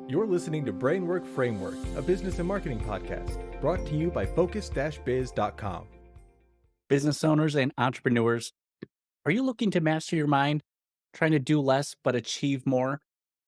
You're listening to Brainwork Framework, a business and marketing podcast, brought to you by focus-biz.com. Business owners and entrepreneurs, are you looking to master your mind, trying to do less but achieve more?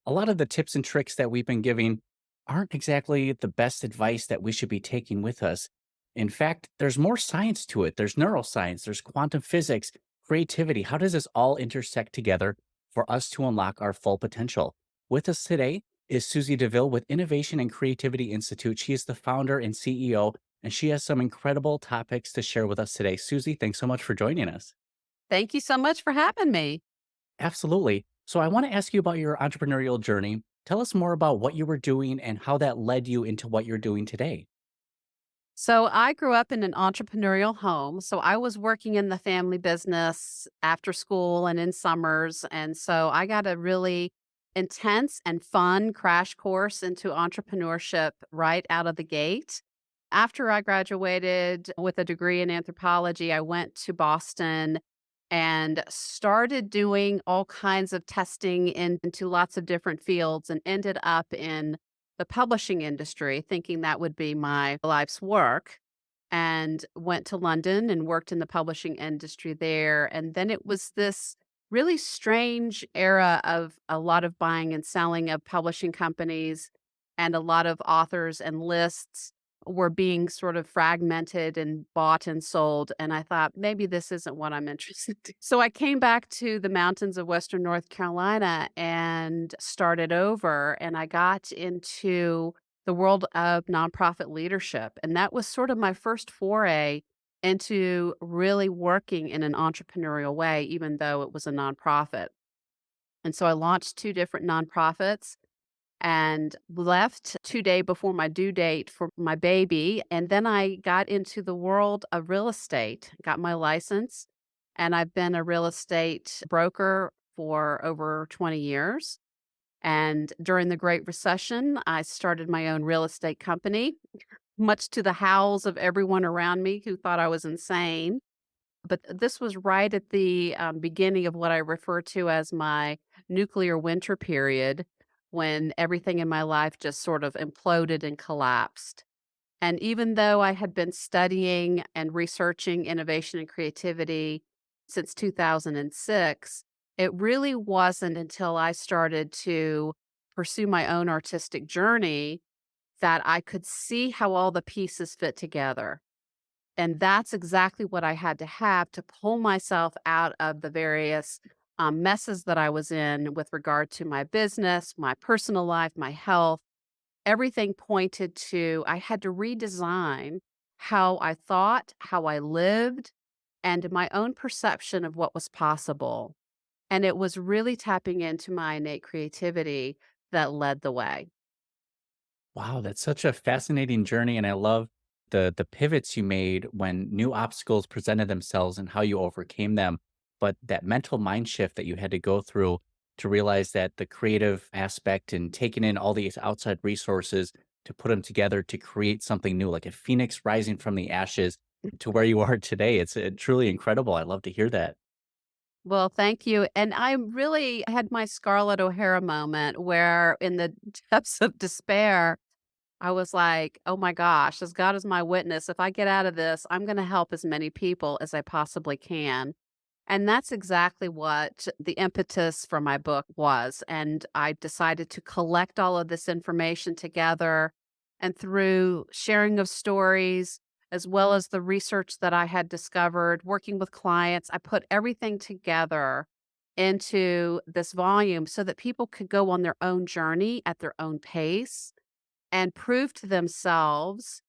A lot of the tips and tricks that we've been giving aren't exactly the best advice that we should be taking with us. In fact, there's more science to it. There's neuroscience, there's quantum physics, creativity. How does this all intersect together for us to unlock our full potential? With us today is Susie DeVille with Innovation and Creativity Institute. She is the founder and CEO, and she has some incredible topics to share with us today. Susie, thanks so much for joining us. Thank you so much for having me. Absolutely. So, I want to ask you about your entrepreneurial journey. Tell us more about what you were doing and how that led you into what you're doing today. So, I grew up in an entrepreneurial home. So, I was working in the family business after school and in summers. And so, I got a really intense and fun crash course into entrepreneurship right out of the gate. After I graduated with a degree in anthropology, I went to Boston and started doing all kinds of testing into lots of different fields and ended up in the publishing industry, thinking that would be my life's work. And went to London and worked in the publishing industry there. And then it was this really strange era of a lot of buying and selling of publishing companies, and a lot of authors and lists were being sort of fragmented and bought and sold. And I thought, maybe this isn't what I'm interested in. So I came back to the mountains of Western North Carolina and started over. And I got into the world of nonprofit leadership. And that was sort of my first foray into really working in an entrepreneurial way, even though it was a nonprofit. And so I launched two different nonprofits and left 2 day before my due date for my baby. And then I got into the world of real estate, got my license, and I've been a real estate broker for over 20 years. And during the Great Recession, I started my own real estate company, much to the howls of everyone around me who thought I was insane. But this was right at the beginning of what I refer to as my nuclear winter period, when everything in my life just sort of imploded and collapsed. And even though I had been studying and researching innovation and creativity since 2006, it really wasn't until I started to pursue my own artistic journey that I could see how all the pieces fit together. And that's exactly what I had to have to pull myself out of the various messes that I was in with regard to my business, my personal life, my health. Everything pointed to I had to redesign how I thought, how I lived, and my own perception of what was possible. And it was really tapping into my innate creativity that led the way. Wow, that's such a fascinating journey. And I love the pivots you made when new obstacles presented themselves and how you overcame them. But that mental mind shift that you had to go through to realize that the creative aspect and taking in all these outside resources to put them together to create something new, like a phoenix rising from the ashes to where you are today. It's truly incredible. I love to hear that. Well, thank you. And I really had my Scarlett O'Hara moment where, in the depths of despair, I was like, oh my gosh, as God is my witness, if I get out of this, I'm going to help as many people as I possibly can. And that's exactly what the impetus for my book was. And I decided to collect all of this information together. And through sharing of stories, as well as the research that I had discovered, working with clients, I put everything together into this volume so that people could go on their own journey at their own pace and prove to themselves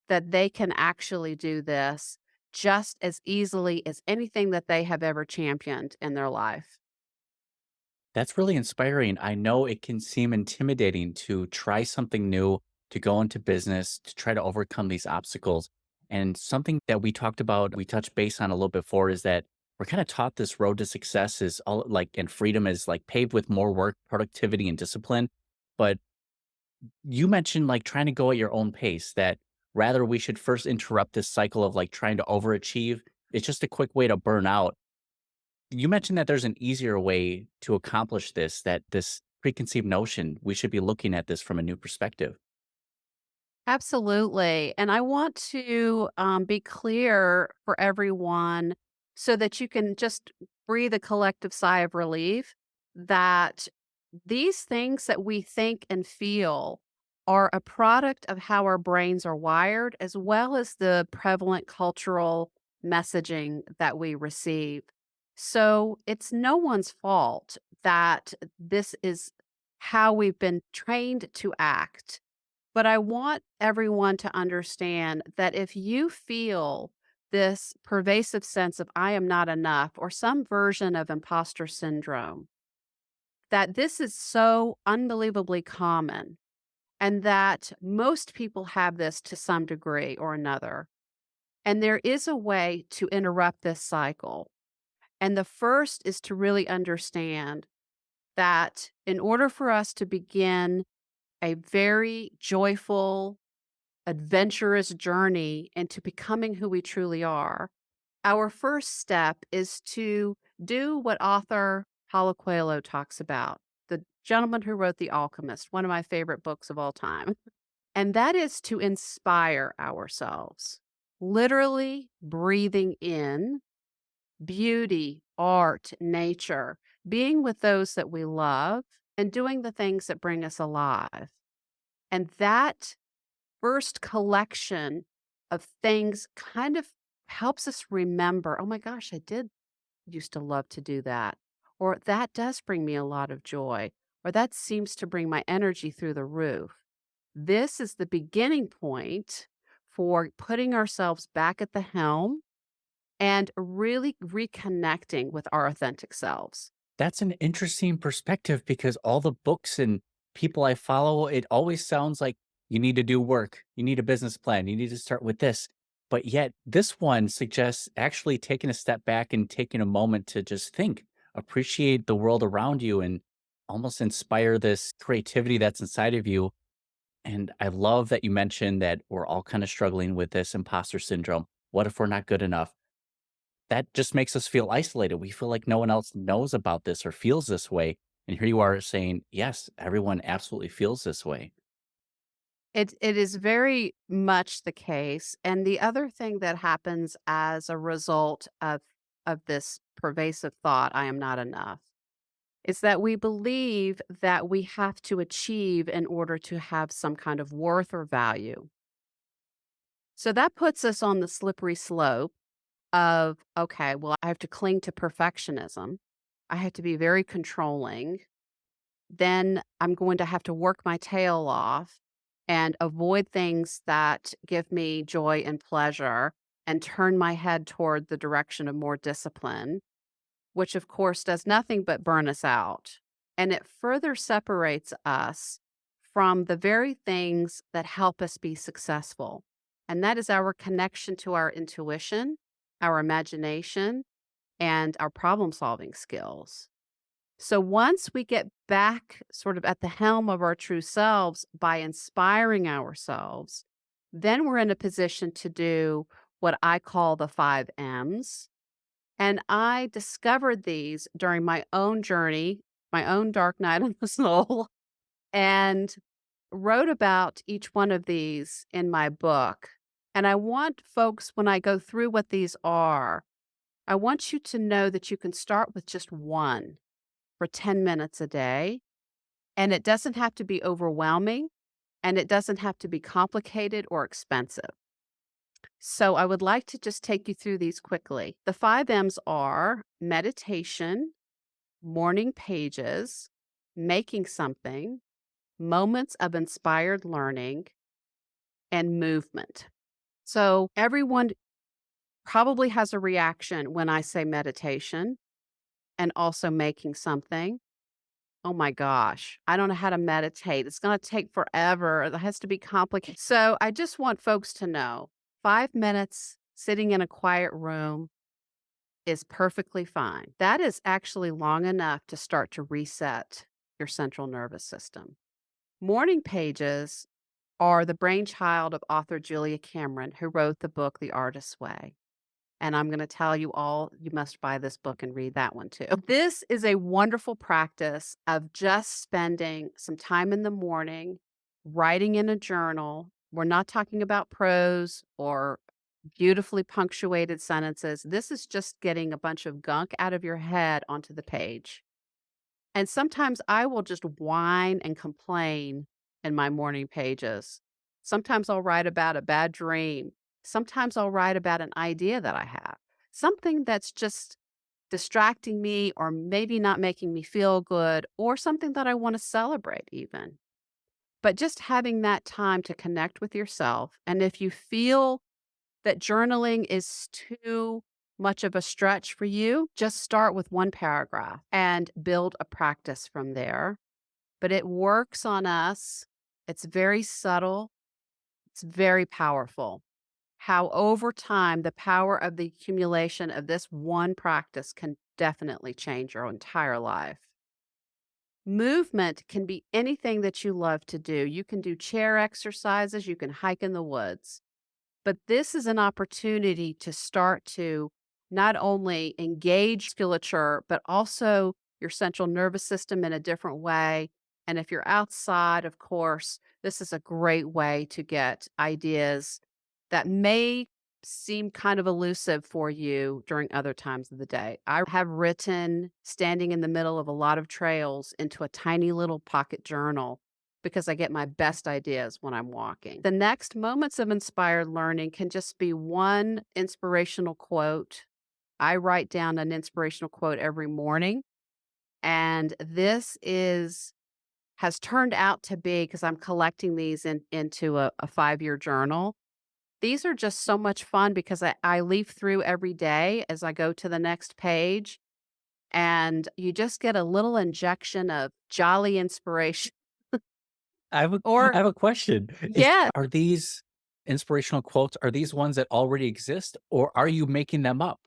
that they can actually do this just as easily as anything that they have ever championed in their life. That's really inspiring. I know it can seem intimidating to try something new, to go into business, to try to overcome these obstacles. And something that we talked about, we touched base on a little before, is that we're kind of taught this road to success is all like, and freedom is like paved with more work, productivity, and discipline. But you mentioned like trying to go at your own pace, that rather we should first interrupt this cycle of like trying to overachieve. It's just a quick way to burn out. You mentioned that there's an easier way to accomplish this, that this preconceived notion. We should be looking at this from a new perspective. Absolutely. And I want to be clear for everyone so that you can just breathe a collective sigh of relief that these things that we think and feel are a product of how our brains are wired, as well as the prevalent cultural messaging that we receive. So it's no one's fault that this is how we've been trained to act, but I want everyone to understand that if you feel this pervasive sense of I am not enough or some version of imposter syndrome, that this is so unbelievably common and that most people have this to some degree or another. And there is a way to interrupt this cycle. And the first is to really understand that in order for us to begin a very joyful, adventurous journey into becoming who we truly are, our first step is to do what author Paulo Coelho talks about, the gentleman who wrote The Alchemist, one of my favorite books of all time. And that is to inspire ourselves, literally breathing in beauty, art, nature, being with those that we love, and doing the things that bring us alive. And that first collection of things kind of helps us remember, oh my gosh, I did used to love to do that. Or that does bring me a lot of joy. Or that seems to bring my energy through the roof. This is the beginning point for putting ourselves back at the helm and really reconnecting with our authentic selves. That's an interesting perspective because all the books and people I follow, it always sounds like you need to do work, you need a business plan, you need to start with this. But yet, this one suggests actually taking a step back and taking a moment to just think, appreciate the world around you, and almost inspire this creativity that's inside of you. And I love that you mentioned that we're all kind of struggling with this imposter syndrome. What if we're not good enough? That just makes us feel isolated. We feel like no one else knows about this or feels this way. And here you are saying, yes, everyone absolutely feels this way. It is very much the case. And the other thing that happens as a result of this pervasive thought, I am not enough, is that we believe that we have to achieve in order to have some kind of worth or value. So that puts us on the slippery slope of, okay, well, I have to cling to perfectionism. I have to be very controlling. Then I'm going to have to work my tail off and avoid things that give me joy and pleasure and turn my head toward the direction of more discipline, which of course does nothing but burn us out. And it further separates us from the very things that help us be successful. And that is our connection to our intuition, our imagination, and our problem solving skills. So once we get back sort of at the helm of our true selves by inspiring ourselves, then we're in a position to do what I call the 5 M's. And I discovered these during my own journey, my own dark night of the soul, and wrote about each one of these in my book. And I want folks, when I go through what these are, I want you to know that you can start with just one for 10 minutes a day. And it doesn't have to be overwhelming and it doesn't have to be complicated or expensive. So I would like to just take you through these quickly. The 5 M's are meditation, morning pages, making something, moments of inspired learning, and movement. So everyone probably has a reaction when I say meditation and also making something. Oh my gosh, I don't know how to meditate. It's going to take forever. It has to be complicated. So I just want folks to know 5 minutes sitting in a quiet room is perfectly fine. That is actually long enough to start to reset your central nervous system. Morning pages are the brainchild of author Julia Cameron, who wrote the book The Artist's Way. And I'm going to tell you all, you must buy this book and read that one too. This is a wonderful practice of just spending some time in the morning writing in a journal. We're not talking about prose or beautifully punctuated sentences. This is just getting a bunch of gunk out of your head onto the page. And sometimes I will just whine and complain in my morning pages. Sometimes I'll write about a bad dream. Sometimes I'll write about an idea that I have, something that's just distracting me or maybe not making me feel good or something that I want to celebrate, even. But just having that time to connect with yourself. And if you feel that journaling is too much of a stretch for you, just start with one paragraph and build a practice from there. But it works on us. It's very subtle. It's very powerful. How over time, the power of the accumulation of this one practice can definitely change your entire life. Movement can be anything that you love to do. You can do chair exercises, you can hike in the woods. But this is an opportunity to start to not only engage musculature, but also your central nervous system in a different way. And if you're outside, of course, this is a great way to get ideas that may seem kind of elusive for you during other times of the day. I have written standing in the middle of a lot of trails into a tiny little pocket journal because I get my best ideas when I'm walking. The next moments of inspired learning can just be one inspirational quote. I write down an inspirational quote every morning, and this is has turned out to be, because I'm collecting these into a 5-year journal. These are just so much fun because I leaf through every day as I go to the next page, and you just get a little injection of jolly inspiration. I Or have a question. yeah, Are these inspirational quotes, are these ones that already exist, or are you making them up?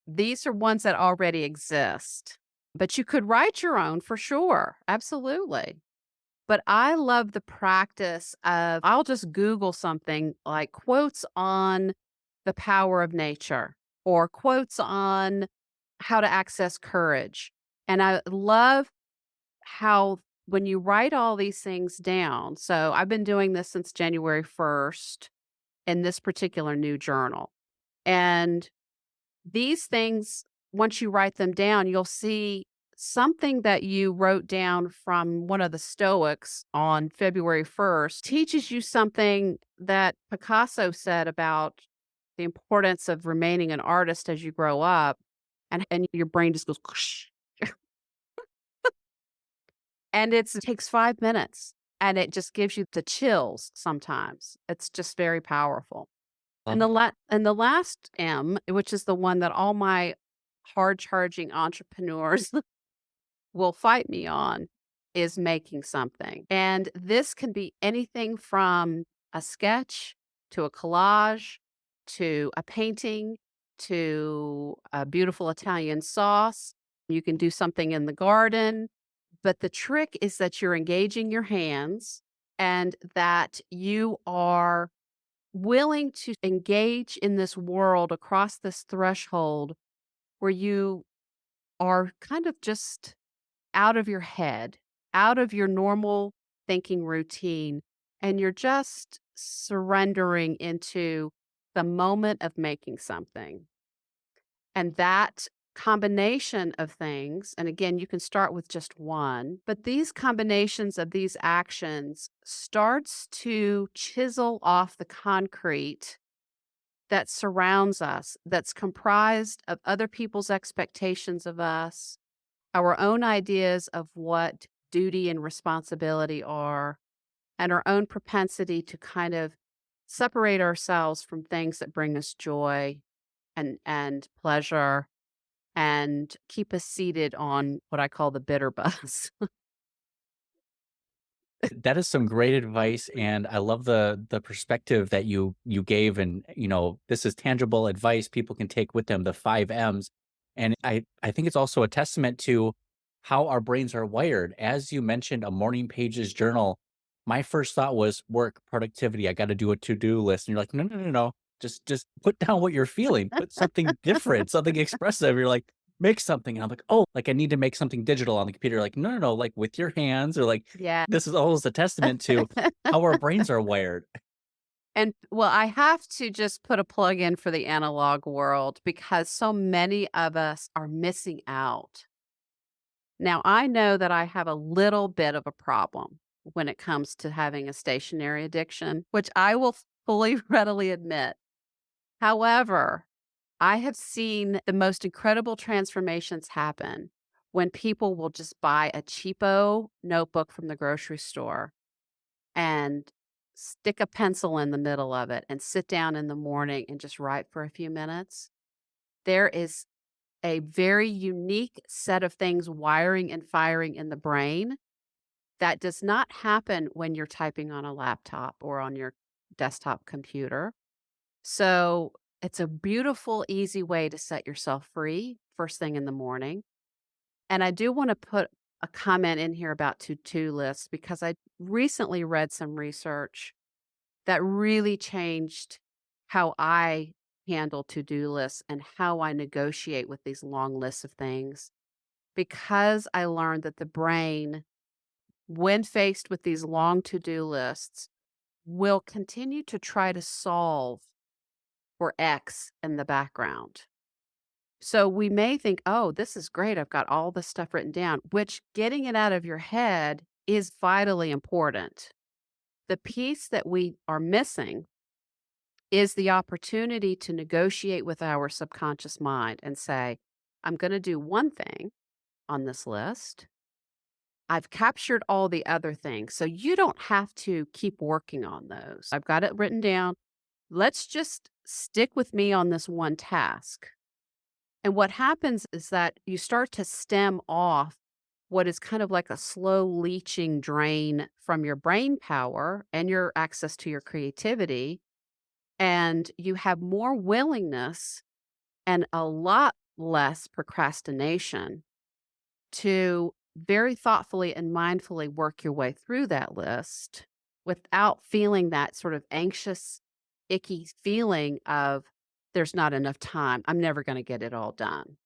these are ones that already exist, but you could write your own for sure. Absolutely. But I love the practice of, I'll just Google something like quotes on the power of nature or quotes on how to access courage. And I love how when you write all these things down, so I've been doing this since January 1st in this particular new journal. And these things, once you write them down, you'll see something that you wrote down from one of the Stoics on February 1st teaches you something that Picasso said about the importance of remaining an artist as you grow up. And your brain just goes, and it takes 5 minutes and it just gives you the chills sometimes. It's just very powerful. And Love the last M, which is the one that all my hard charging entrepreneurs will fight me on, is making something. And this can be anything from a sketch to a collage to a painting to a beautiful Italian sauce. You can do something in the garden. But the trick is that you're engaging your hands and that you are willing to engage in this world across this threshold where you are kind of just out of your head, out of your normal thinking routine, and you're just surrendering into the moment of making something. And that combination of things, and again, you can start with just one, but these combinations of these actions starts to chisel off the concrete that surrounds us, that's comprised of other people's expectations of us, our own ideas of what duty and responsibility are, and our own propensity to kind of separate ourselves from things that bring us joy and pleasure and keep us seated on what I call the bitter bus. That is some great advice, and I love the perspective that you gave, and this is tangible advice people can take with them, the 5 M's. And I think it's also a testament to how our brains are wired. As you mentioned, a morning pages journal. My first thought was work, productivity. I got to do a to-do list. And you're like, no, no, no, no. Just put down what you're feeling, put something different, something expressive. You're like, make something. And I'm like, oh, like I need to make something digital on the computer. Like, no, no, no, like with your hands, or like Yeah. this is almost a testament to how our brains are wired. And well, I have to just put a plug in for the analog world because so many of us are missing out. Now, I know that I have a little bit of a problem when it comes to having a stationary addiction, which I will fully readily admit. However, I have seen the most incredible transformations happen when people will just buy a cheapo notebook from the grocery store and stick a pencil in the middle of it and sit down in the morning and just write for a few minutes. There is a very unique set of things wiring and firing in the brain that does not happen when you're typing on a laptop or on your desktop computer. So it's a beautiful, easy way to set yourself free first thing in the morning. And I do want to put a comment in here about to-do lists because I recently read some research that really changed how I handle to-do lists and how I negotiate with these long lists of things. Because I learned that the brain, when faced with these long to-do lists, will continue to try to solve for X in the background. So we may think, oh, this is great. I've got all this stuff written down, which getting it out of your head is vitally important. The piece that we are missing is the opportunity to negotiate with our subconscious mind and say, I'm going to do one thing on this list. I've captured all the other things. So you don't have to keep working on those. I've got it written down. Let's just stick with me on this one task. And what happens is that you start to stem off what is kind of like a slow leaching drain from your brain power and your access to your creativity. And you have more willingness and a lot less procrastination to very thoughtfully and mindfully work your way through that list without feeling that sort of anxious, icky feeling of there's not enough time. I'm never going to get it all done.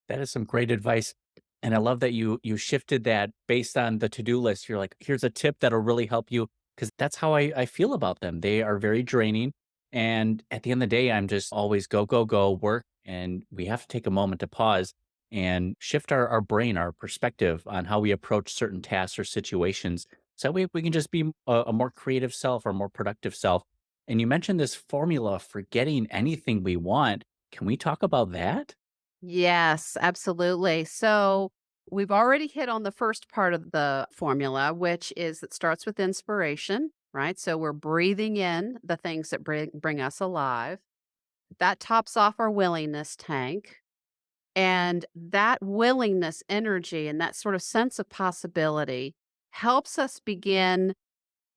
That is some great advice. And I love that you shifted that based on the to-do list. You're like, here's a tip that'll really help you. Cause that's how I feel about them. They are very draining. And at the end of the day, I'm just always go, go, go, work. And we have to take a moment to pause and shift our brain, our perspective on how we approach certain tasks or situations. So that way we can just be a more creative self or more productive self. And you mentioned this formula for getting anything we want. Can we talk about that? Yes, absolutely. So we've already hit on the first part of the formula, which is it starts with inspiration, right? So we're breathing in the things that bring us alive. That tops off our willingness tank. And that willingness energy and that sort of sense of possibility helps us begin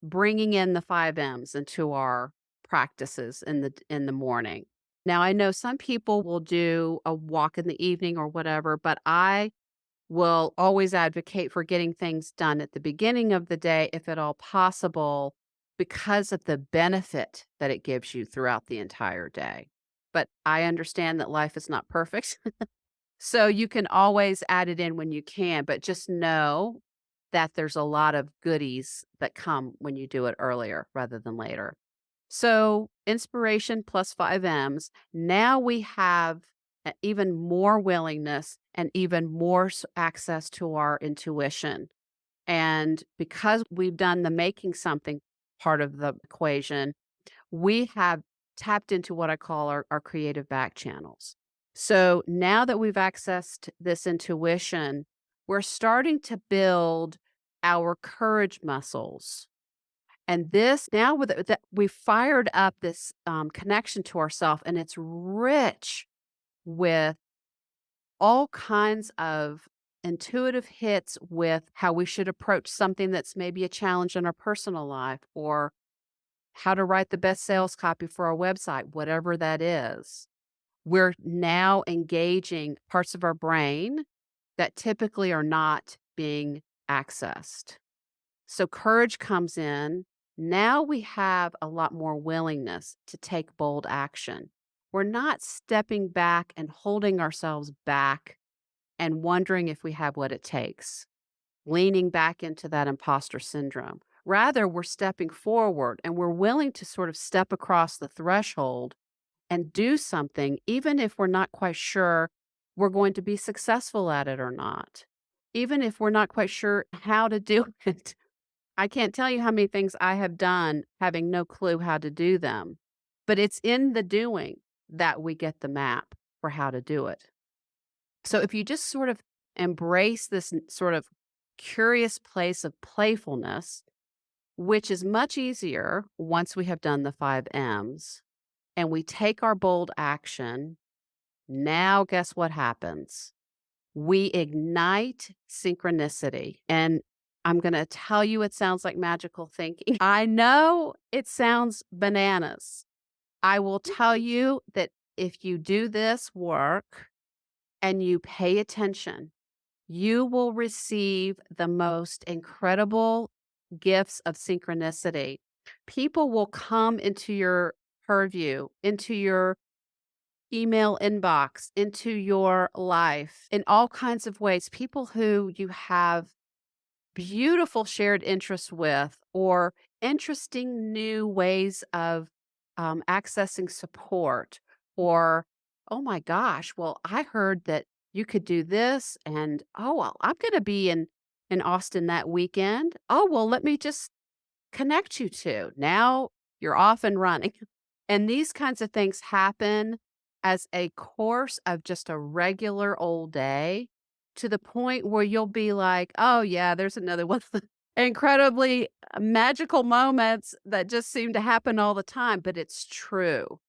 bringing in the 5 M's into our practices in the morning. Now, I know some people will do a walk in the evening or whatever, but I will always advocate for getting things done at the beginning of the day, if at all possible, because of the benefit that it gives you throughout the entire day. But I understand that life is not perfect. So you can always add it in when you can, but just know that there's a lot of goodies that come when you do it earlier rather than later. So inspiration plus 5 M's. Now we have even more willingness and even more access to our intuition. And because we've done the making something part of the equation, we have tapped into what I call our creative back channels. So now that we've accessed this intuition, we're starting to build our courage muscles. And this now that we've fired up this connection to ourself, and it's rich with all kinds of intuitive hits with how we should approach something that's maybe a challenge in our personal life, or how to write the best sales copy for our website, whatever that is. We're now engaging parts of our brain that typically are not being accessed. So courage comes in Now we have a lot more willingness to take bold action. We're not stepping back and holding ourselves back and wondering if we have what it takes, leaning back into that imposter syndrome. Rather, we're stepping forward and we're willing to sort of step across the threshold and do something, even if we're not quite sure we're going to be successful at it or not, even if we're not quite sure how to do it. I can't tell you how many things I have done having no clue how to do them, but it's in the doing that we get the map for how to do it. So if you just sort of embrace this sort of curious place of playfulness, which is much easier once we have done the 5 M's, and we take our bold action, now guess what happens? We ignite synchronicity. And I'm going to tell you, it sounds like magical thinking. I know it sounds bananas. I will tell you that if you do this work and you pay attention, you will receive the most incredible gifts of synchronicity. People will come into your purview, into your email inbox, into your life in all kinds of ways. People who you have beautiful shared interests with, or interesting new ways of accessing support, or, oh my gosh, well, I heard that you could do this, and oh, well, I'm going to be in Austin that weekend. Oh, well, let me just connect you to. Now you're off and running. And these kinds of things happen as a course of just a regular old day, to the point where you'll be like, oh, yeah, there's another one. Incredibly magical moments that just seem to happen all the time, but it's true.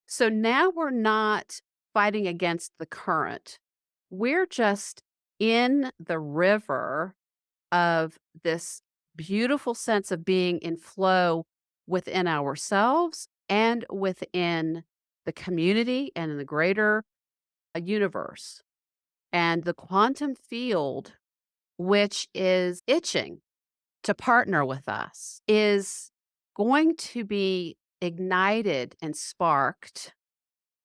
So now we're not fighting against the current. We're just in the river of this beautiful sense of being in flow within ourselves and within the community and in the greater universe. And the quantum field, which is itching to partner with us, is going to be ignited and sparked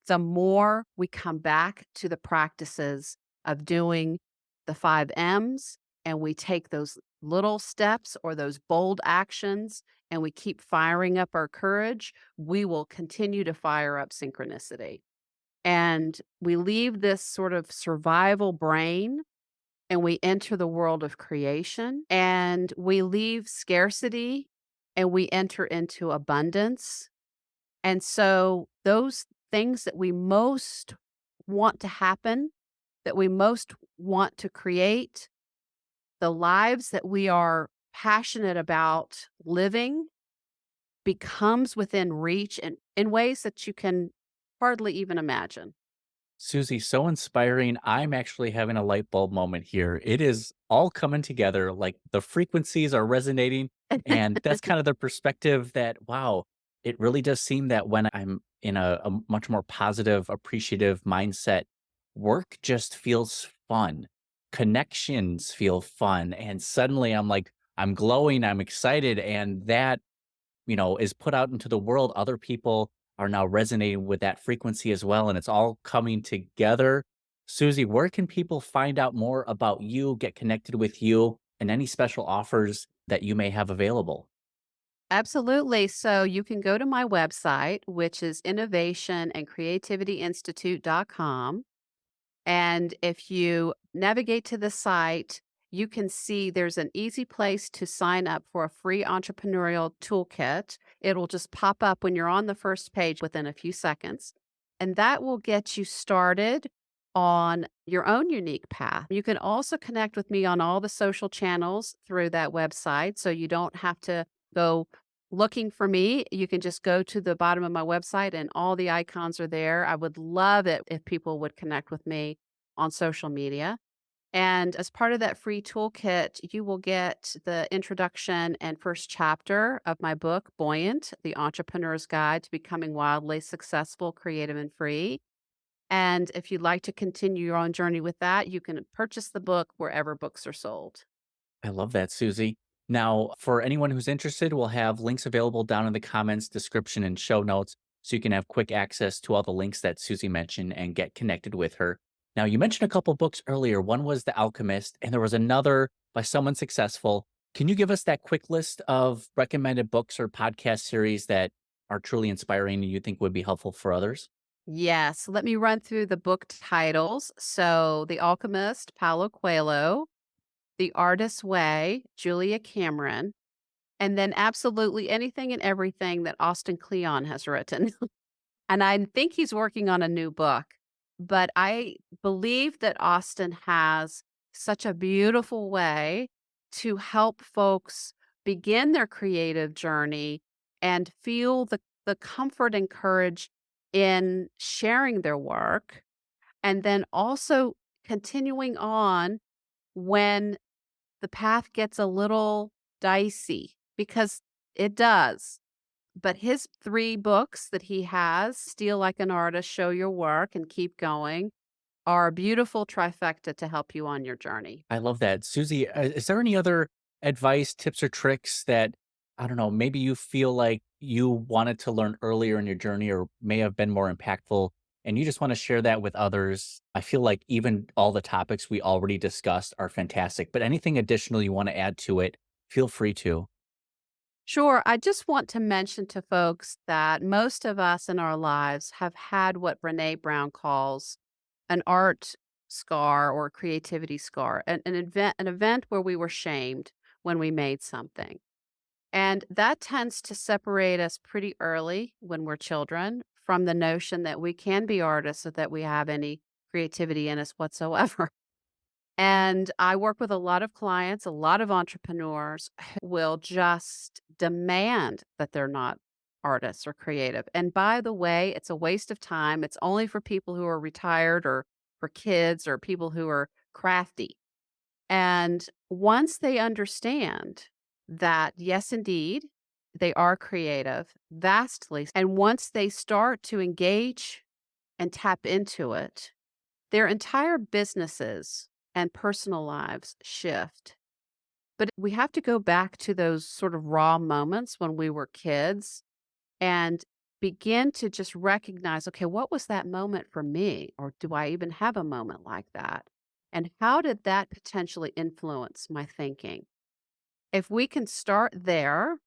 the more we come back to the practices of doing the 5 M's, and we take those little steps or those bold actions and we keep firing up our courage, we will continue to fire up synchronicity. And we leave this sort of survival brain and we enter the world of creation, and we leave scarcity and we enter into abundance. And so those things that we most want to happen, that we most want to create, the lives that we are passionate about living, becomes within reach and in ways that you can hardly even imagine. Susie, so inspiring. I'm actually having a light bulb moment here. It is all coming together, like the frequencies are resonating. And that's kind of the perspective that, wow, it really does seem that when I'm in a much more positive, appreciative mindset, work just feels fun. Connections feel fun. And suddenly I'm like, I'm glowing, I'm excited. And that is put out into the world, other people are now resonating with that frequency as well, and it's all coming together. Susie, where can people find out more about you, get connected with you, and any special offers that you may have available? Absolutely. So you can go to my website, which is innovationandcreativityinstitute.com. And if you navigate to the site, you can see there's an easy place to sign up for a free entrepreneurial toolkit. It'll just pop up when you're on the first page within a few seconds. And that will get you started on your own unique path. You can also connect with me on all the social channels through that website. So you don't have to go looking for me. You can just go to the bottom of my website and all the icons are there. I would love it if people would connect with me on social media. And as part of that free toolkit, you will get the introduction and first chapter of my book, Buoyant, The Entrepreneur's Guide to Becoming Wildly Successful, Creative, and Free. And if you'd like to continue your own journey with that, you can purchase the book wherever books are sold. I love that, Susie. Now, for anyone who's interested, we'll have links available down in the comments, description, and show notes so you can have quick access to all the links that Susie mentioned and get connected with her. Now, you mentioned a couple books earlier. One was The Alchemist, and there was another by someone successful. Can you give us that quick list of recommended books or podcast series that are truly inspiring and you think would be helpful for others? Yes, let me run through the book titles. So, The Alchemist, Paulo Coelho, The Artist's Way, Julia Cameron, and then absolutely anything and everything that Austin Kleon has written. And I think he's working on a new book. But I believe that Austin has such a beautiful way to help folks begin their creative journey and feel the comfort and courage in sharing their work. And then also continuing on when the path gets a little dicey, because it does. But his 3 books that he has, Steal Like an Artist, Show Your Work, and Keep Going, are a beautiful trifecta to help you on your journey. I love that. Susie, is there any other advice, tips, or tricks that, I don't know, maybe you feel like you wanted to learn earlier in your journey or may have been more impactful and you just want to share that with others? I feel like even all the topics we already discussed are fantastic, but anything additional you want to add to it, feel free to. Sure, I just want to mention to folks that most of us in our lives have had what Brene Brown calls an art scar or a creativity scar, an event where we were shamed when we made something. And that tends to separate us pretty early when we're children from the notion that we can be artists or that we have any creativity in us whatsoever. And I work with a lot of clients, a lot of entrepreneurs who will just demand that they're not artists or creative. And by the way, it's a waste of time. It's only for people who are retired or for kids or people who are crafty. And once they understand that, yes, indeed, they are creative vastly, and once they start to engage and tap into it, their entire businesses and personal lives shift. But we have to go back to those sort of raw moments when we were kids and begin to just recognize, okay, what was that moment for me? Or do I even have a moment like that? And how did that potentially influence my thinking? If we can start there,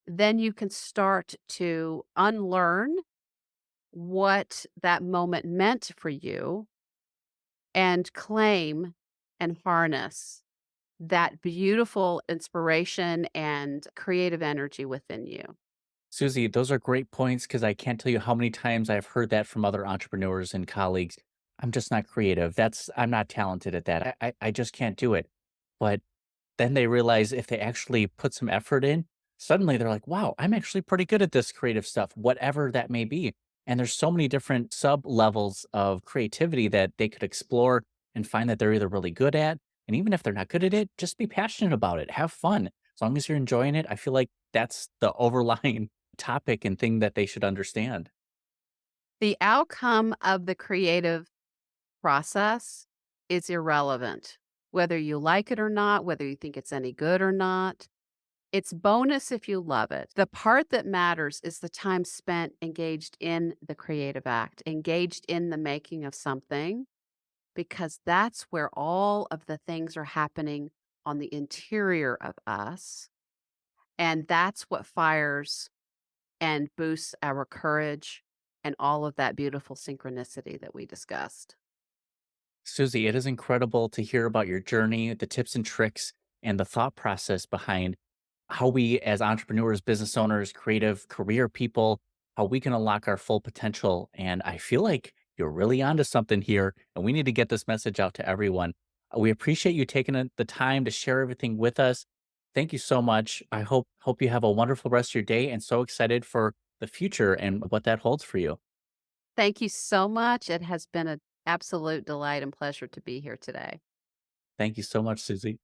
then you can start to unlearn what that moment meant for you and claim and harness that beautiful inspiration and creative energy within you. Susie, those are great points because I can't tell you how many times I've heard that from other entrepreneurs and colleagues. I'm just not creative. I'm not talented at that. I just can't do it. But then they realize if they actually put some effort in, suddenly they're like, wow, I'm actually pretty good at this creative stuff, whatever that may be. And there's so many different sub levels of creativity that they could explore and find that they're either really good at. And even if they're not good at it, just be passionate about it. Have fun. As long as you're enjoying it, I feel like that's the overlying topic and thing that they should understand. The outcome of the creative process is irrelevant, whether you like it or not, whether you think it's any good or not. It's bonus if you love it. The part that matters is the time spent engaged in the creative act, engaged in the making of something, because that's where all of the things are happening on the interior of us. And that's what fires and boosts our courage and all of that beautiful synchronicity that we discussed. Susie, it is incredible to hear about your journey, the tips and tricks, and the thought process behind how we, as entrepreneurs, business owners, creative career people, how we can unlock our full potential. And I feel like you're really onto something here, and we need to get this message out to everyone. We appreciate you taking the time to share everything with us. Thank you so much. I hope you have a wonderful rest of your day, and so excited for the future and what that holds for you. Thank you so much. It has been an absolute delight and pleasure to be here today. Thank you so much, Susie.